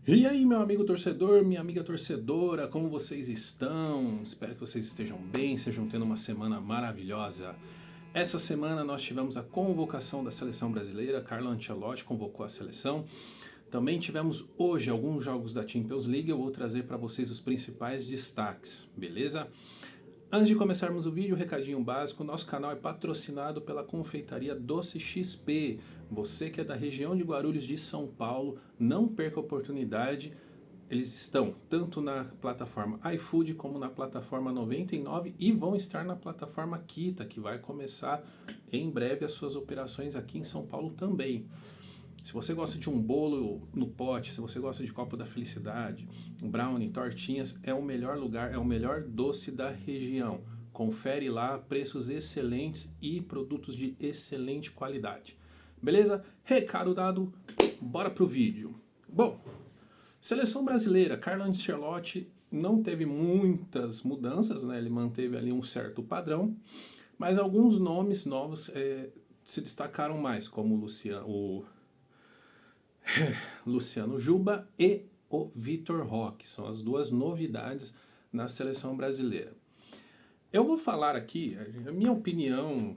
E aí, meu amigo torcedor, minha amiga torcedora, como vocês estão? Espero que vocês estejam bem, estejam tendo uma semana maravilhosa. Essa semana nós tivemos a convocação da seleção brasileira, Carlo Ancelotti convocou a seleção. Também tivemos hoje alguns jogos da Champions League, eu vou trazer para vocês os principais destaques, beleza? Antes de começarmos o vídeo, um recadinho básico, nosso canal é patrocinado pela confeitaria Doce XP. Você que é da região de Guarulhos de São Paulo, não perca a oportunidade. Eles estão tanto na plataforma iFood como na plataforma 99 e vão estar na plataforma Kita, que vai começar em breve as suas operações aqui em São Paulo também. Se você gosta de um bolo no pote, se você gosta de copo da felicidade, um brownie, tortinhas, é o melhor lugar, é o melhor doce da região. Confere lá, preços excelentes e produtos de excelente qualidade. Beleza? Recado dado, bora pro vídeo. Bom, seleção brasileira, Carlo Ancelotti não teve muitas mudanças, né? Ele manteve ali um certo padrão, mas alguns nomes novos se destacaram mais, como Luciano Juba e o Vitor Roque. São as duas novidades na seleção brasileira. Eu vou falar aqui a minha opinião.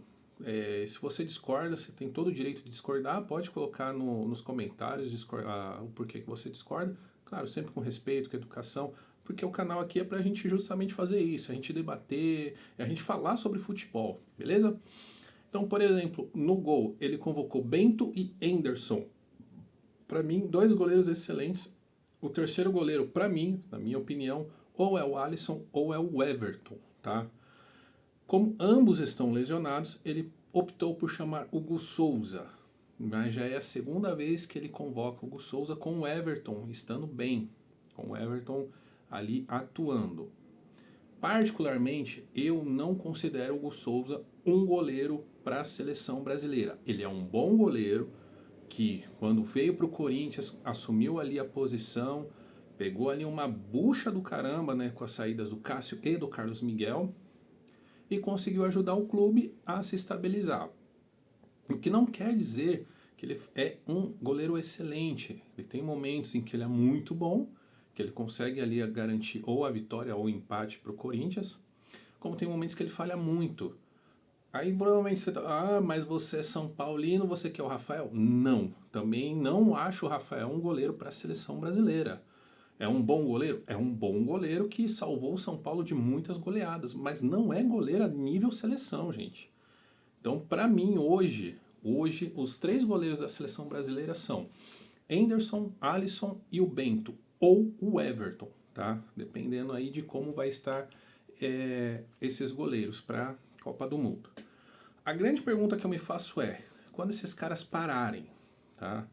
Se você discorda, você tem todo o direito de discordar. Pode colocar nos comentários o porquê que você discorda. Claro, sempre com respeito, com educação. Porque o canal aqui é pra gente justamente fazer isso. A gente debater, a gente falar sobre futebol, beleza? Então, por exemplo, no gol, ele convocou Bento e Henderson. Para mim, dois goleiros excelentes. O terceiro goleiro, para mim, na minha opinião, ou é o Alisson ou é o Everton, tá? Como ambos estão lesionados, ele optou por chamar o Hugo Souza. Mas já é a segunda vez que ele convoca o Hugo Souza com o Everton estando bem, com o Everton ali atuando. Particularmente, eu não considero o Hugo Souza um goleiro para a seleção brasileira. Ele é um bom goleiro, que quando veio para o Corinthians assumiu ali a posição, pegou ali uma bucha do caramba, né, com as saídas do Cássio e do Carlos Miguel e conseguiu ajudar o clube a se estabilizar. O que não quer dizer que ele é um goleiro excelente. Ele tem momentos em que ele é muito bom, que ele consegue ali garantir ou a vitória ou o empate para o Corinthians, como tem momentos que ele falha muito. Aí provavelmente você tá, mas você é São Paulino, você quer o Rafael? Não, também não acho o Rafael um goleiro para a seleção brasileira. É um bom goleiro? É um bom goleiro que salvou o São Paulo de muitas goleadas, mas não é goleiro a nível seleção, gente. Então, para mim, hoje, os três goleiros da seleção brasileira são Henderson, Alisson e o Bento, ou o Everton, tá? Dependendo aí de como vai estar esses goleiros para a Copa do Mundo. A grande pergunta que eu me faço é, quando esses caras pararem, tá?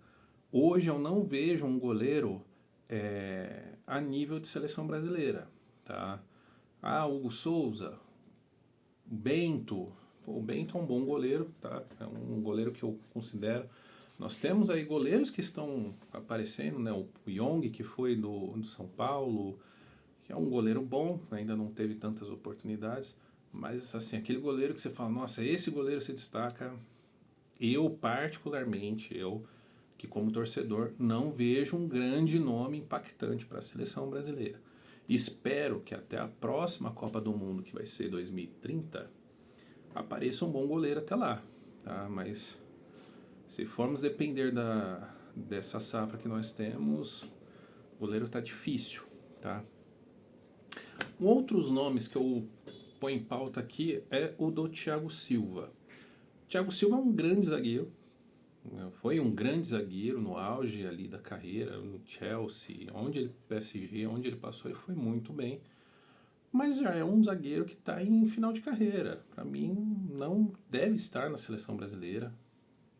Hoje eu não vejo um goleiro a nível de seleção brasileira, tá? Hugo Souza, Bento, o Bento é um bom goleiro, tá? É um goleiro que eu considero. Nós temos aí goleiros que estão aparecendo, né? O Young, que foi do São Paulo, que é um goleiro bom, ainda não teve tantas oportunidades, mas assim, aquele goleiro que você fala, nossa, esse goleiro se destaca. Eu particularmente, que como torcedor não vejo um grande nome impactante para a seleção brasileira. Espero que até a próxima Copa do Mundo, que vai ser 2030, apareça um bom goleiro até lá, tá? Mas se formos depender dessa safra que nós temos, o goleiro tá difícil, tá? Outros nomes que eu ponho em pauta aqui é o do Thiago Silva. Thiago Silva é um grande zagueiro, foi um grande zagueiro no auge ali da carreira, no Chelsea, PSG, onde ele passou, ele foi muito bem. Mas já é um zagueiro que está em final de carreira. Para mim, não deve estar na seleção brasileira.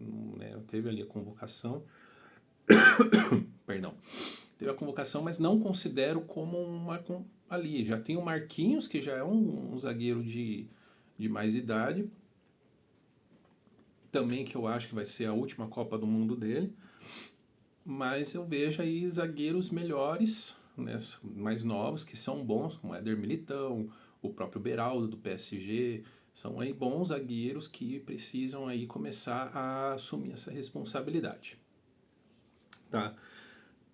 Né? Teve ali a convocação. Perdão. Teve a convocação, mas não considero como ali. Já tem o Marquinhos, que já é um zagueiro de mais idade. Também que eu acho que vai ser a última Copa do Mundo dele. Mas eu vejo aí zagueiros melhores, né, mais novos, que são bons, como o Éder Militão, o próprio Beraldo do PSG. São aí bons zagueiros que precisam aí começar a assumir essa responsabilidade. Tá?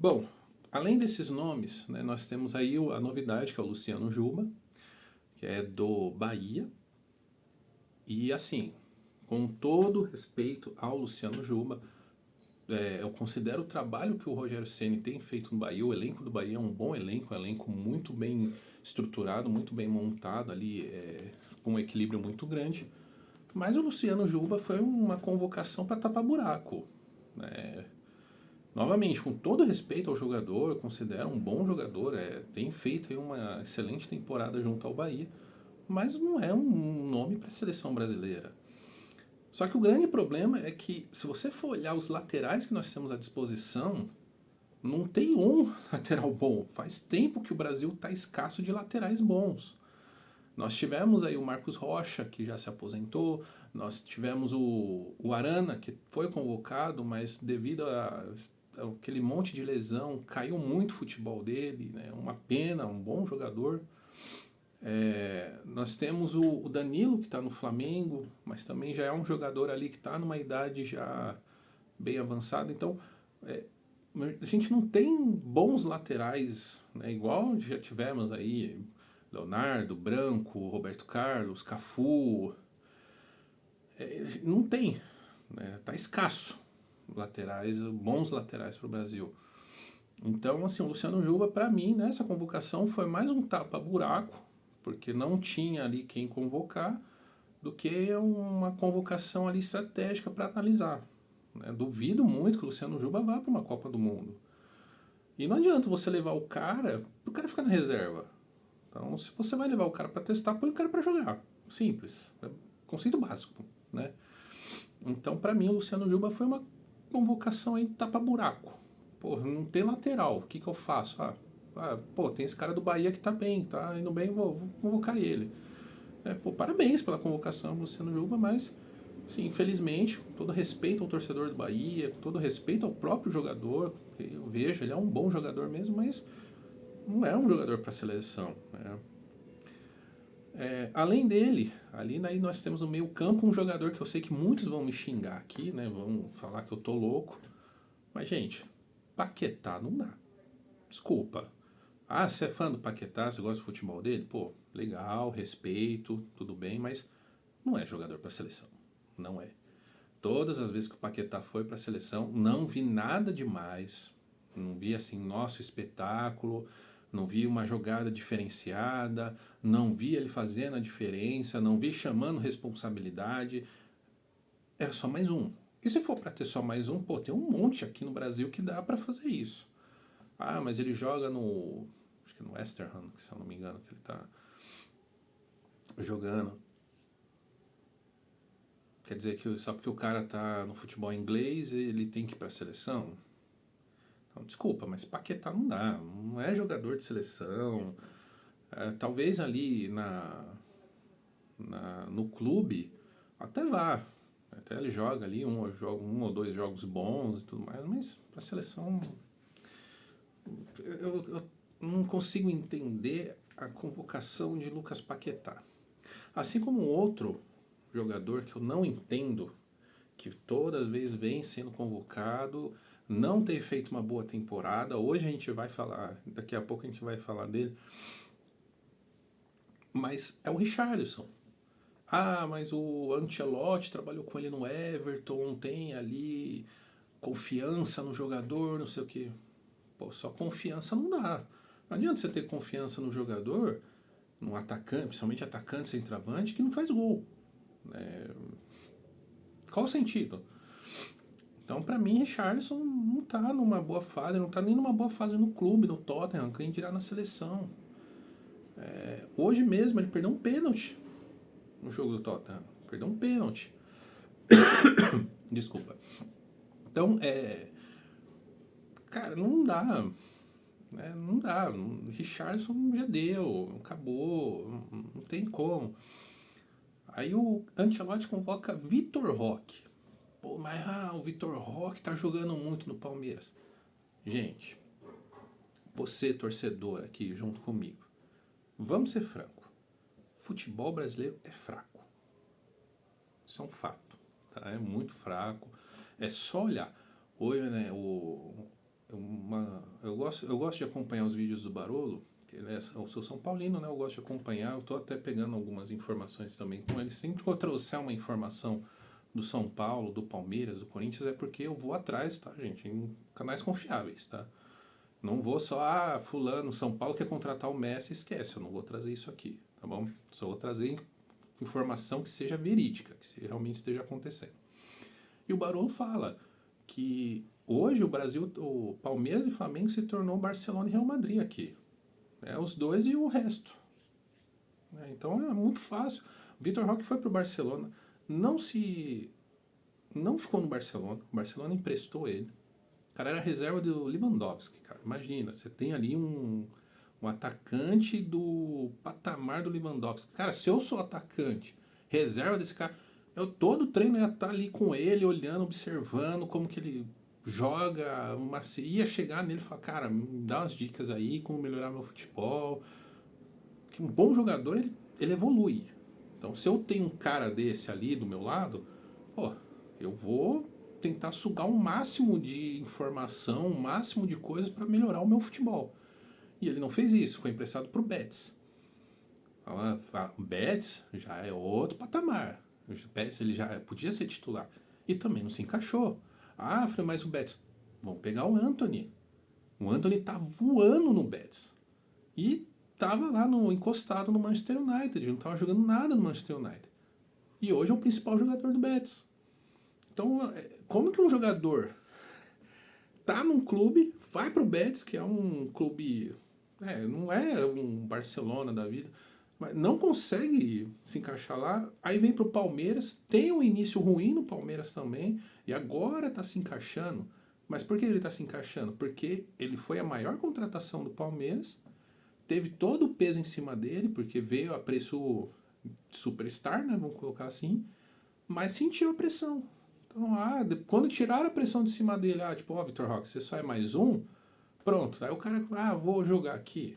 Bom, Além desses nomes, né, nós temos aí a novidade, que é o Luciano Juba, que é do Bahia. E assim, com todo respeito ao Luciano Juba, eu considero o trabalho que o Rogério Ceni tem feito no Bahia. O elenco do Bahia é um bom elenco, um elenco muito bem estruturado, muito bem montado ali, com um equilíbrio muito grande. Mas o Luciano Juba foi uma convocação para tapar buraco, né? Novamente, com todo respeito ao jogador, eu considero um bom jogador, tem feito aí uma excelente temporada junto ao Bahia, mas não é um nome para a seleção brasileira. Só que o grande problema é que, se você for olhar os laterais que nós temos à disposição, não tem um lateral bom. Faz tempo que o Brasil está escasso de laterais bons. Nós tivemos aí o Marcos Rocha, que já se aposentou, nós tivemos o Arana, que foi convocado, mas devido a aquele monte de lesão, caiu muito o futebol dele, né? Uma pena, um bom jogador. Nós temos o Danilo, que está no Flamengo, mas também já é um jogador ali que está numa idade já bem avançada. Então, a gente não tem bons laterais, né? Igual já tivemos aí Leonardo, Branco, Roberto Carlos, Cafu. Não tem, né? Tá escasso laterais, bons laterais para o Brasil. Então, assim, o Luciano Juba, para mim, nessa convocação foi mais um tapa-buraco, porque não tinha ali quem convocar, do que uma convocação ali estratégica para analisar, né? Duvido muito que o Luciano Juba vá para uma Copa do Mundo. E não adianta você levar o cara ficar na reserva. Então, se você vai levar o cara para testar, põe o cara para jogar. Simples. É conceito básico, né? Então, para mim, o Luciano Juba foi uma convocação aí tapa-buraco. Pô, não tem lateral. O que eu faço? Pô, tem esse cara do Bahia que tá bem, tá indo bem, vou convocar ele. Pô, parabéns pela convocação do Luciano Juba, mas, sim, infelizmente, com todo respeito ao torcedor do Bahia, com todo respeito ao próprio jogador, que eu vejo, ele é um bom jogador mesmo, mas não é um jogador para a seleção, né? Além dele, ali daí nós temos no meio campo um jogador que eu sei que muitos vão me xingar aqui, né? Vão falar que eu tô louco. Mas, gente, Paquetá não dá. Desculpa. Você é fã do Paquetá, você gosta do futebol dele? Pô, legal, respeito, tudo bem, mas não é jogador para seleção. Não é. Todas as vezes que o Paquetá foi para a seleção, não vi nada demais. Não vi assim, nosso espetáculo, não vi uma jogada diferenciada, não vi ele fazendo a diferença, não vi chamando responsabilidade. É só mais um. E se for para ter só mais um, pô, tem um monte aqui no Brasil que dá para fazer isso. Mas ele joga acho que no West Ham, se eu não me engano, que ele tá jogando. Quer dizer que só porque o cara tá no futebol inglês, ele tem que ir pra seleção? Então, desculpa, mas Paquetá não dá. Não é jogador de seleção. Talvez ali no clube até vá. Até ele joga ali um ou dois jogos bons e tudo mais, mas pra seleção eu não consigo entender a convocação de Lucas Paquetá. Assim como outro jogador que eu não entendo, que toda vez vem sendo convocado, não ter feito uma boa temporada. Hoje a gente vai falar, daqui a pouco a gente vai falar dele, mas é o Richarlison. Mas o Ancelotti trabalhou com ele no Everton, tem ali confiança no jogador, não sei o que. Pô, só confiança não dá. Não adianta você ter confiança no jogador, num atacante, principalmente atacante centroavante, que não faz gol. Qual o sentido? Então, para mim, Richarlison não tá numa boa fase, não tá nem numa boa fase no clube, no Tottenham, quem dirá na seleção. Hoje mesmo ele perdeu um pênalti no jogo do Tottenham. Perdeu um pênalti. Desculpa. Então, cara, não dá. Não dá. Richarlison já deu, acabou, não tem como. Aí o Ancelotti convoca Vitor Roque. Pô, mas o Vitor Roque tá jogando muito no Palmeiras. Gente, você torcedor aqui junto comigo, vamos ser franco. Futebol brasileiro é fraco. Isso é um fato. Tá? É muito fraco. É só olhar. Hoje, né, eu eu gosto de acompanhar os vídeos do Barolo, que eu sou São Paulino, né? Eu gosto de acompanhar, eu tô até pegando algumas informações também com ele. Sempre que eu trouxer uma informação do São Paulo, do Palmeiras, do Corinthians, é porque eu vou atrás, tá, gente? Em canais confiáveis, tá? Não vou só, fulano, São Paulo quer contratar o Messi, esquece, eu não vou trazer isso aqui, tá bom? Só vou trazer informação que seja verídica, que realmente esteja acontecendo. E o Barolo fala que hoje o Brasil, o Palmeiras e Flamengo se tornou Barcelona e Real Madrid aqui. Os dois e o resto. Então é muito fácil. O Vitor Roque foi pro Barcelona, não ficou no Barcelona, o Barcelona emprestou ele. O cara era reserva do Lewandowski, cara. Imagina, você tem ali um atacante do patamar do Lewandowski. Cara, se eu sou atacante, reserva desse cara, eu todo treino ia estar ali com ele, olhando, observando como que ele joga, ia chegar nele e falar, cara, me dá umas dicas aí, como melhorar meu futebol. Que um bom jogador, ele evolui. Então, se eu tenho um cara desse ali do meu lado, eu vou tentar sugar o máximo de informação, o máximo de coisas para melhorar o meu futebol. E ele não fez isso, foi emprestado para o Betis. O Betis já é outro patamar. O Betis ele já podia ser titular. E também não se encaixou. Mas o Betis, vamos pegar o Antony. O Antony tá voando no Betis. E tava lá encostado no Manchester United, não tava jogando nada no Manchester United. E hoje é o principal jogador do Betis. Então, como que um jogador tá num clube, vai pro Betis, que é um clube, não é um Barcelona da vida, mas não consegue se encaixar lá, aí vem pro Palmeiras, tem um início ruim no Palmeiras também, e agora tá se encaixando. Mas por que ele tá se encaixando? Porque ele foi a maior contratação do Palmeiras, teve todo o peso em cima dele, porque veio a preço superstar, né, vamos colocar assim, mas sentiu a pressão. Então, quando tiraram a pressão de cima dele, Vitor Roque, você só é mais um, pronto. Aí o cara, vou jogar aqui.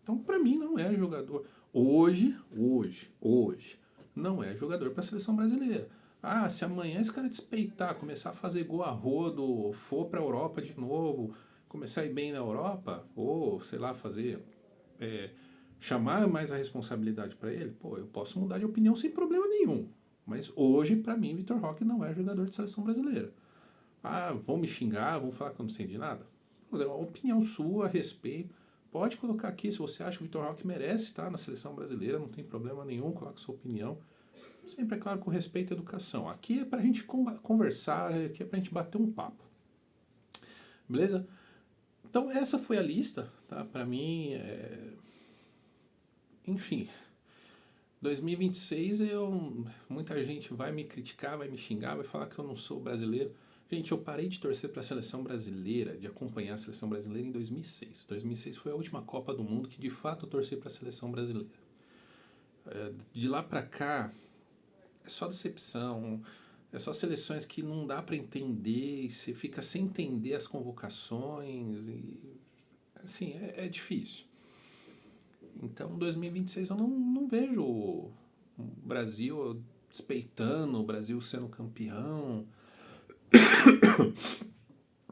Então, pra mim, não é jogador. Hoje, não é jogador pra seleção brasileira. Se amanhã esse cara despeitar, começar a fazer gol a rodo, for pra Europa de novo, começar a ir bem na Europa, ou, sei lá, chamar mais a responsabilidade pra ele, eu posso mudar de opinião sem problema nenhum. Mas hoje, pra mim, Vitor Roque não é jogador de seleção brasileira. Vão me xingar, vão falar que eu não sei de nada? É uma opinião sua, respeito. Pode colocar aqui se você acha que o Vitor Roque merece estar na seleção brasileira, não tem problema nenhum, coloque sua opinião. Sempre, é claro, com respeito e educação. Aqui é pra gente conversar, aqui é pra gente bater um papo. Beleza? Então, essa foi a lista, tá? Pra mim, enfim, 2026 muita gente vai me criticar, vai me xingar, vai falar que eu não sou brasileiro. Gente, eu parei de torcer para a seleção brasileira, de acompanhar a seleção brasileira em 2006. 2006 foi a última Copa do Mundo que de fato eu torci para a seleção brasileira. De lá para cá, é só decepção, é só seleções que não dá para entender, você fica sem entender as convocações, e assim, é difícil. Então, 2026 eu não vejo o Brasil despeitando, o Brasil sendo campeão.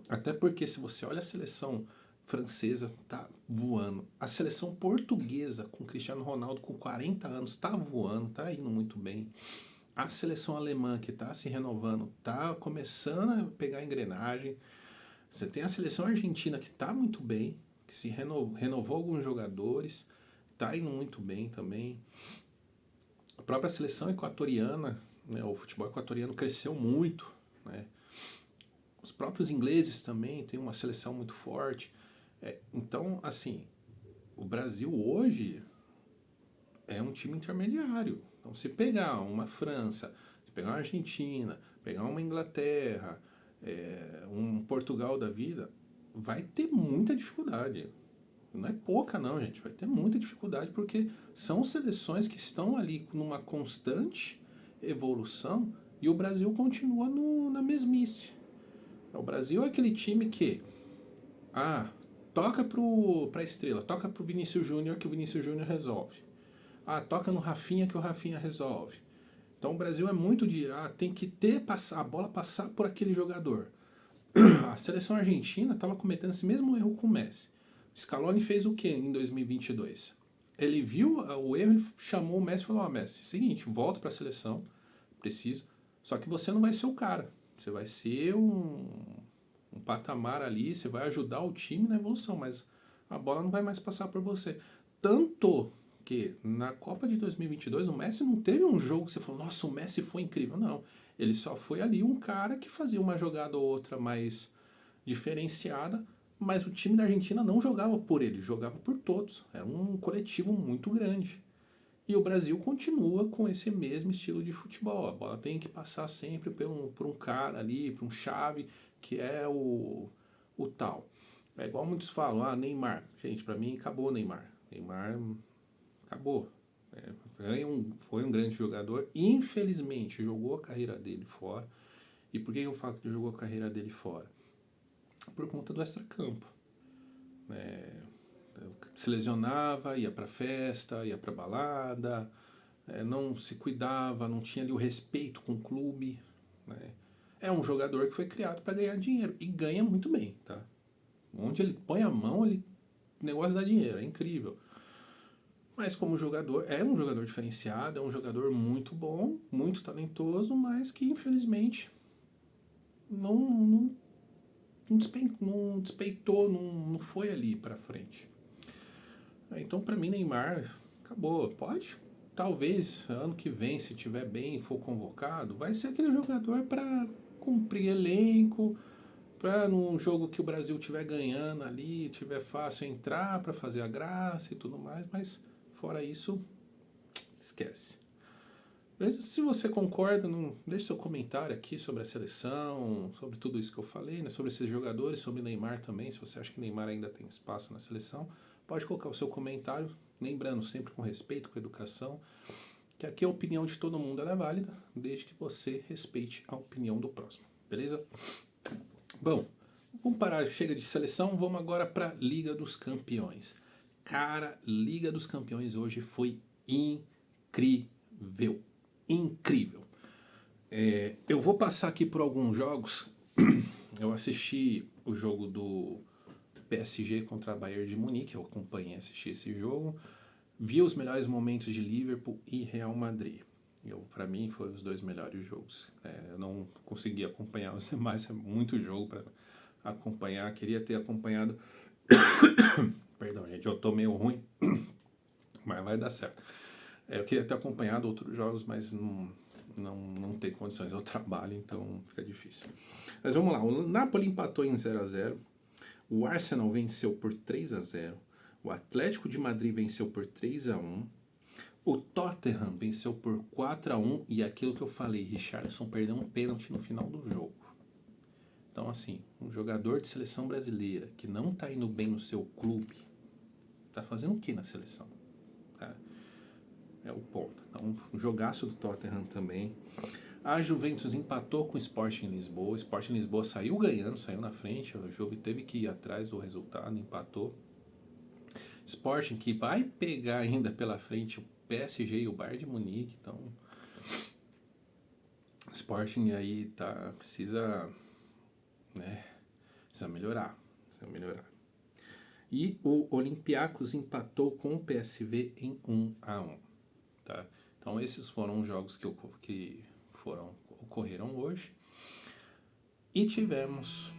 Até porque se você olha a seleção francesa, tá voando. A seleção portuguesa, com Cristiano Ronaldo com 40 anos, tá voando, tá indo muito bem. A seleção alemã, que tá se renovando, tá começando a pegar a engrenagem. Você tem a seleção argentina, que tá muito bem, que se renovou alguns jogadores, tá indo muito bem também. A própria seleção equatoriana, né, o futebol equatoriano cresceu muito, né? Os próprios ingleses também têm uma seleção muito forte. Então, assim, o Brasil hoje é um time intermediário. Então, se pegar uma França, se pegar uma Argentina, pegar uma Inglaterra, um Portugal da vida, vai ter muita dificuldade. Não é pouca não, gente. Vai ter muita dificuldade porque são seleções que estão ali numa constante evolução e o Brasil continua na mesmice. O Brasil é aquele time que toca pra Estrela, toca pro Vinícius Júnior que o Vinícius Júnior resolve. Toca no Rafinha que o Rafinha resolve. Então o Brasil é muito de tem que a bola passar por aquele jogador. A seleção argentina estava cometendo esse mesmo erro com o Messi. O Scaloni fez o que em 2022? Ele viu o erro, ele chamou o Messi e falou: Messi, seguinte, volta para a seleção, preciso, só que você não vai ser o cara, você vai ser um patamar ali, você vai ajudar o time na evolução, mas a bola não vai mais passar por você. Tanto que na Copa de 2022 o Messi não teve um jogo que você falou: nossa, o Messi foi incrível. Não, ele só foi ali um cara que fazia uma jogada ou outra mais diferenciada, mas o time da Argentina não jogava por ele, jogava por todos. Era um coletivo muito grande. E o Brasil continua com esse mesmo estilo de futebol. A bola tem que passar sempre por um cara ali, por um chave, que é o tal. É igual muitos falam: Neymar. Gente, pra mim acabou o Neymar. Neymar acabou. Foi um grande jogador. Infelizmente, jogou a carreira dele fora. E por que eu falo que ele jogou a carreira dele fora? Por conta do extracampo. Se lesionava, ia pra festa, ia pra balada, não se cuidava, não tinha ali o respeito com o clube. Né? É um jogador que foi criado para ganhar dinheiro e ganha muito bem, tá? Onde ele põe a mão, o negócio dá dinheiro, é incrível. Mas como jogador, é um jogador diferenciado, é um jogador muito bom, muito talentoso, mas que infelizmente não despeitou, não foi ali para frente. Então, para mim, Neymar acabou. Pode, talvez, ano que vem, se tiver bem e for convocado, vai ser aquele jogador para cumprir elenco, para num jogo que o Brasil estiver ganhando ali, tiver fácil entrar para fazer a graça e tudo mais, mas fora isso, esquece. Beleza? Se você concorda, deixe seu comentário aqui sobre a seleção, sobre tudo isso que eu falei, né? Sobre esses jogadores, sobre Neymar também. Se você acha que Neymar ainda tem espaço na seleção, pode colocar o seu comentário. Lembrando, sempre com respeito, com educação, que aqui a opinião de todo mundo é válida, desde que você respeite a opinião do próximo. Beleza? Bom, vamos parar, chega de seleção, vamos agora para Liga dos Campeões. Cara, Liga dos Campeões hoje foi incrível. Incrível. Eu vou passar aqui por alguns jogos. Eu assisti o jogo do PSG contra a Bayern de Munique, eu acompanhei, assisti esse jogo. Vi os melhores momentos de Liverpool e Real Madrid. Para mim, foram os dois melhores jogos. Eu não consegui acompanhar os demais, é muito jogo para acompanhar. Queria ter acompanhado. Perdão, gente, eu tô meio ruim, mas vai dar certo. Eu queria ter acompanhado outros jogos, mas não tem condições. Eu trabalho, então fica difícil. Mas vamos lá. O Napoli empatou em 0-0. O Arsenal venceu por 3-0. O Atlético de Madrid venceu por 3-1. O Tottenham venceu por 4-1. E aquilo que eu falei, Richarlison perdeu um pênalti no final do jogo. Então, assim, um jogador de seleção brasileira que não está indo bem no seu clube, está fazendo o que na seleção? É o ponto. Então, um jogaço do Tottenham também. A Juventus empatou com o Sporting Lisboa. O Sporting Lisboa saiu ganhando, saiu na frente. O jogo teve que ir atrás do resultado, empatou. Sporting que vai pegar ainda pela frente o PSG e o Bayern de Munique. Então, Sporting aí precisa melhorar. E o Olympiacos empatou com o PSV em 1-1. Tá? Então esses foram os jogos que ocorreram hoje. E tivemos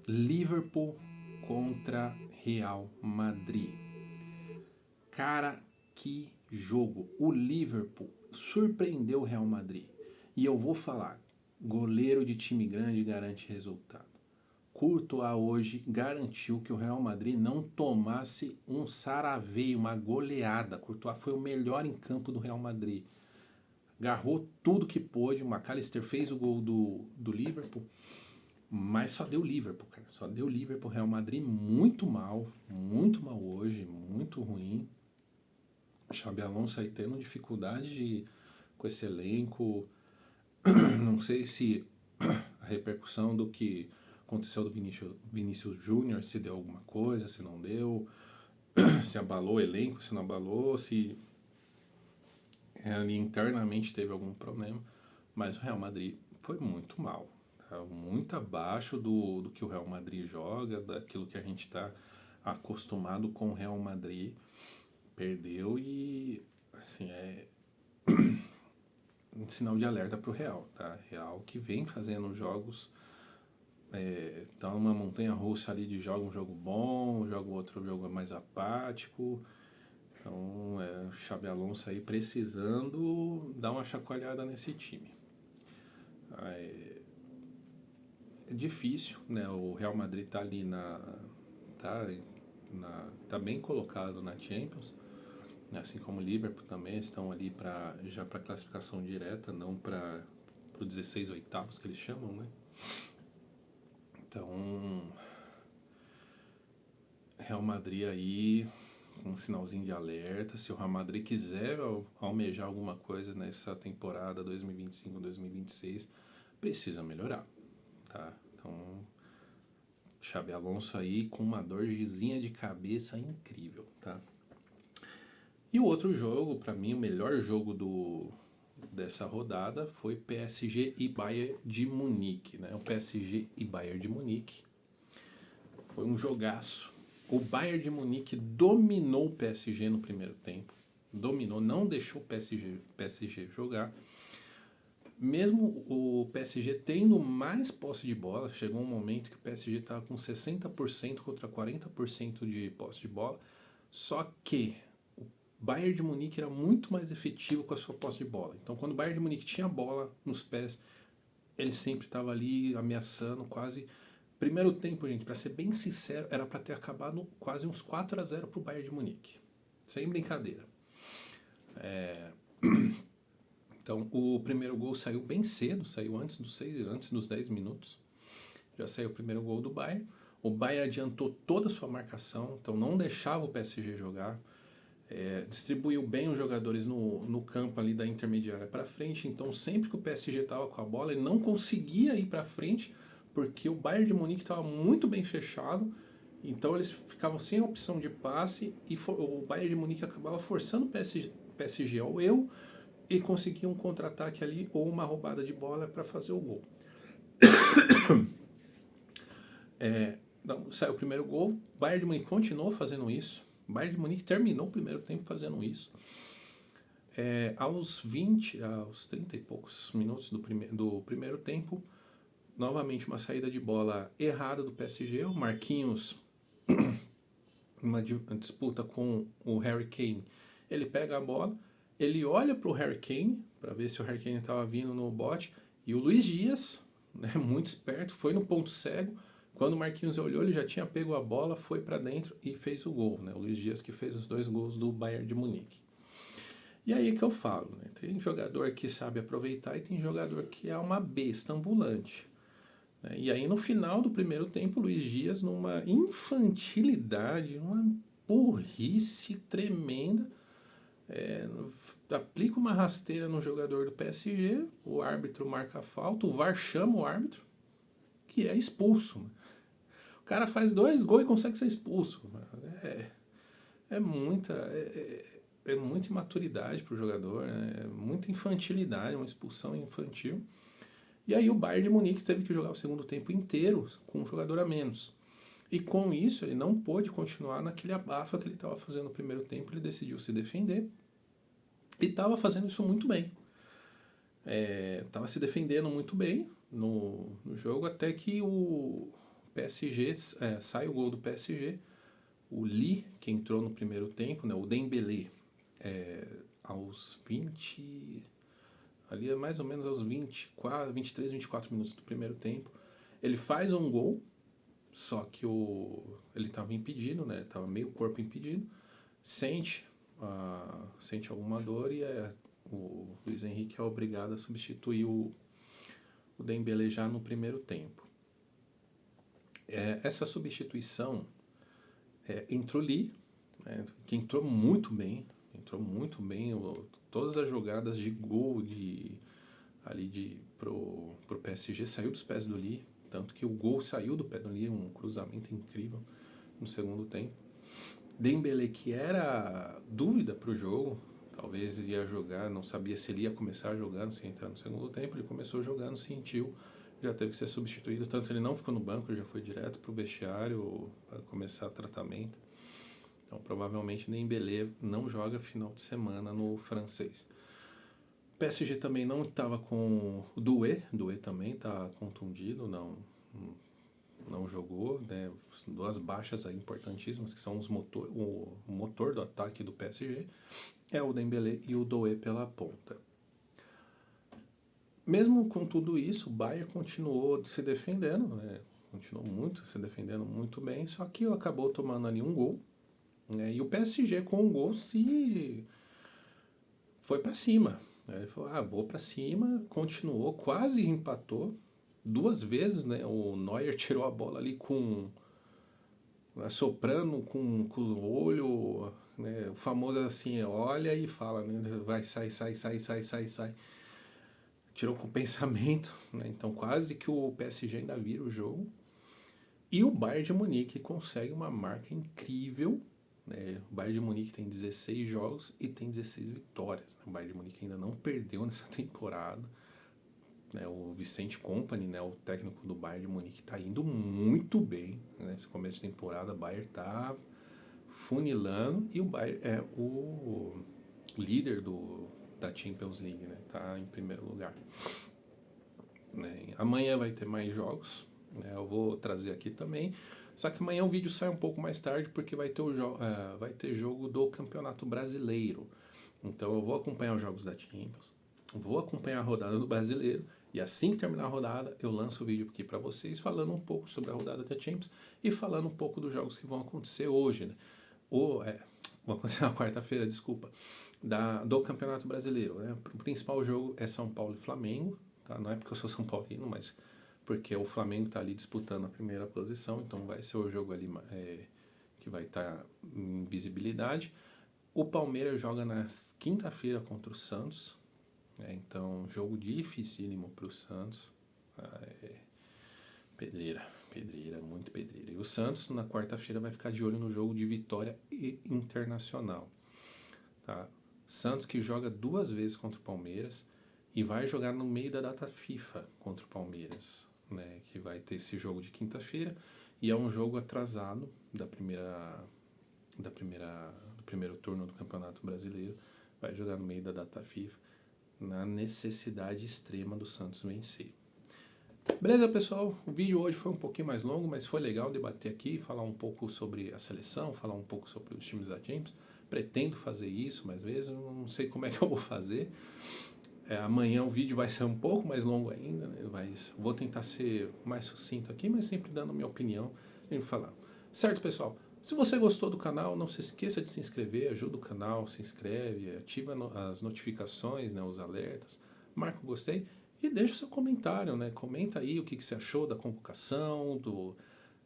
Liverpool contra Real Madrid. Cara, que jogo! O Liverpool surpreendeu o Real Madrid. E eu vou falar, goleiro de time grande garante resultado. Courtois hoje garantiu que o Real Madrid não tomasse um saraveio, uma goleada. Courtois foi o melhor em campo do Real Madrid. Agarrou tudo que pôde. O McAllister fez o gol do Liverpool, mas só deu Liverpool, cara. Só deu Liverpool. Real Madrid muito mal hoje, muito ruim. Xabi Alonso aí tendo dificuldade com esse elenco. Não sei se a repercussão do que aconteceu do Vinícius Júnior, se deu alguma coisa, se não deu, se abalou o elenco, se não abalou, se ali internamente teve algum problema, mas o Real Madrid foi muito mal. Tá? Tá muito abaixo do que o Real Madrid joga, daquilo que a gente está acostumado com o Real Madrid. Perdeu e, assim, é um sinal de alerta para o Real, tá? Real que vem fazendo jogos, tá numa montanha-russa ali de joga um jogo bom, joga outro jogo mais apático. Então, o Xabi Alonso aí precisando dar uma chacoalhada nesse time. É difícil, né? O Real Madrid tá ali tá bem colocado na Champions, né? Assim como o Liverpool também estão ali já para classificação direta, não para o 16 oitavos que eles chamam, né? Então, Real Madrid aí um sinalzinho de alerta. Se o Real Madrid quiser almejar alguma coisa nessa temporada 2025-2026, precisa melhorar, tá? Então, Xabi Alonso aí com uma dorzinha de cabeça incrível, tá? E o outro jogo, para mim, o melhor jogo dessa rodada foi PSG e Bayern de Munique, né? O PSG e Bayern de Munique foi um jogaço. O Bayern de Munique dominou o PSG no primeiro tempo. Dominou, não deixou o PSG jogar. Mesmo o PSG tendo mais posse de bola, chegou um momento que o PSG estava com 60% contra 40% de posse de bola, só que o Bayern de Munique era muito mais efetivo com a sua posse de bola. Então, quando o Bayern de Munique tinha a bola nos pés, ele sempre estava ali ameaçando quase. Primeiro tempo, gente, para ser bem sincero, era para ter acabado quase uns 4-0 para o Bayern de Munique. Sem brincadeira. Então, o primeiro gol saiu bem cedo, saiu antes dos 10 minutos. Já saiu o primeiro gol do Bayern. O Bayern adiantou toda a sua marcação, então não deixava o PSG jogar. Distribuiu bem os jogadores no campo ali da intermediária para frente. Então, sempre que o PSG estava com a bola, ele não conseguia ir para frente, porque o Bayern de Munique estava muito bem fechado. Então, eles ficavam sem a opção de passe e o Bayern de Munique acabava forçando o PSG ao erro e conseguia um contra-ataque ali ou uma roubada de bola para fazer o gol. Saiu o primeiro gol, o Bayern de Munique continuou fazendo isso, o Bayern de Munique terminou o primeiro tempo fazendo isso. Aos 30 e poucos minutos do primeiro tempo, novamente uma saída de bola errada do PSG, o Marquinhos, uma disputa com o Harry Kane, ele pega a bola, ele olha para o Harry Kane, para ver se o Harry Kane estava vindo no bote, e o Luiz Dias, né, muito esperto, foi no ponto cego. Quando o Marquinhos olhou, ele já tinha pego a bola, foi para dentro e fez o gol, né? O Luiz Dias que fez os 2 gols do Bayern de Munique. E aí que eu falo, né? Tem jogador que sabe aproveitar e tem jogador que é uma besta ambulante. Né? E aí no final do primeiro tempo, o Luiz Dias, numa infantilidade, uma burrice tremenda, aplica uma rasteira no jogador do PSG, o árbitro marca a falta, o VAR chama o árbitro, que é expulso. O cara faz 2 gols e consegue ser expulso. É muita imaturidade para o jogador, né? Muita infantilidade, uma expulsão infantil. E aí o Bayern de Munique teve que jogar o segundo tempo inteiro com um jogador a menos. E com isso ele não pôde continuar naquele abafa que ele estava fazendo no primeiro tempo, ele decidiu se defender e estava fazendo isso muito bem. Estava se defendendo muito bem no jogo, até que o PSG, sai o gol do PSG, o Lee, que entrou no primeiro tempo, né, o Dembélé, aos 20, ali mais ou menos aos 23, 24 minutos do primeiro tempo, ele faz um gol, só que ele estava impedido, né, estava meio corpo impedido, sente alguma dor e o Luiz Henrique é obrigado a substituir o Dembélé já no primeiro tempo. Essa substituição entrou Lee, né, que entrou muito bem, todas as jogadas de gol pro PSG saiu dos pés do Lee, tanto que o gol saiu do pé do Lee, um cruzamento incrível no segundo tempo. Dembélé, que era dúvida para o jogo, talvez ele ia jogar, não sabia se ele ia começar jogando, se ia entrar no segundo tempo, ele começou jogando, sentiu, já teve que ser substituído, tanto ele não ficou no banco, ele já foi direto para o vestiário para começar tratamento. Então provavelmente Dembélé não joga final de semana no francês. PSG também não estava com o Doué também está contundido, não jogou, né? Duas baixas aí importantíssimas que são o motor do ataque do PSG é o Dembélé e o Doué pela ponta. Mesmo com tudo isso, o Bayern continuou se defendendo, né? Continuou se defendendo muito bem, só que acabou tomando ali um gol, né? E o PSG com o gol foi para cima. Ele falou, vou para cima, continuou, quase empatou, 2 vezes, né? O Neuer tirou a bola ali assoprando com o olho, né? O famoso assim, olha e fala, né? Vai, sai. Tirou com o pensamento, né? Então quase que o PSG ainda vira o jogo. E o Bayern de Munique consegue uma marca incrível, né? O Bayern de Munique tem 16 jogos e tem 16 vitórias. Né? O Bayern de Munique ainda não perdeu nessa temporada. Né? O Vicente Kompany, né? O técnico do Bayern de Munique, está indo muito bem. Né? Nesse começo de temporada, o Bayern está funilando e o Bayern é o líder da Champions League, né? Tá em primeiro lugar. Né? Amanhã vai ter mais jogos, né? Eu vou trazer aqui também. Só que amanhã o vídeo sai um pouco mais tarde porque vai ter jogo do Campeonato Brasileiro. Então eu vou acompanhar os jogos da Champions, vou acompanhar a rodada do Brasileiro e assim que terminar a rodada eu lanço o vídeo aqui para vocês falando um pouco sobre a rodada da Champions e falando um pouco dos jogos que vão acontecer hoje, né? Vão acontecer na quarta-feira, desculpa, do Campeonato Brasileiro, né? O principal jogo é São Paulo e Flamengo, tá? Não é porque eu sou São Paulino, mas porque o Flamengo está ali disputando a primeira posição, então vai ser o jogo ali que vai estar em visibilidade. O Palmeiras joga na quinta-feira contra o Santos, então jogo dificílimo para o Santos. Pedreira, muito pedreira. E o Santos na quarta-feira vai ficar de olho no jogo de Vitória e Internacional. Tá? Santos que joga 2 vezes contra o Palmeiras e vai jogar no meio da data FIFA contra o Palmeiras, né? Que vai ter esse jogo de quinta-feira e é um jogo atrasado do primeiro turno do Campeonato Brasileiro. Vai jogar no meio da data FIFA na necessidade extrema do Santos vencer. Beleza, pessoal? O vídeo hoje foi um pouquinho mais longo, mas foi legal debater aqui, falar um pouco sobre a seleção, falar um pouco sobre os times da Champions. Pretendo fazer isso mais vezes, eu não sei como é que eu vou fazer. Amanhã o vídeo vai ser um pouco mais longo ainda, né? Mas vou tentar ser mais sucinto aqui, mas sempre dando a minha opinião e falar. Certo, pessoal? Se você gostou do canal, não se esqueça de se inscrever, ajuda o canal, se inscreve, ativa as notificações, né, os alertas, marca o gostei e deixa o seu comentário, né? Comenta aí o que você achou da convocação,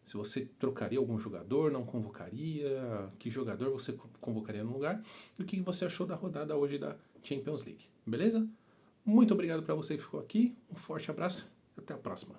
se você trocaria algum jogador, não convocaria, que jogador você convocaria no lugar e o que você achou da rodada hoje da Champions League, beleza? Muito obrigado para você que ficou aqui, um forte abraço e até a próxima.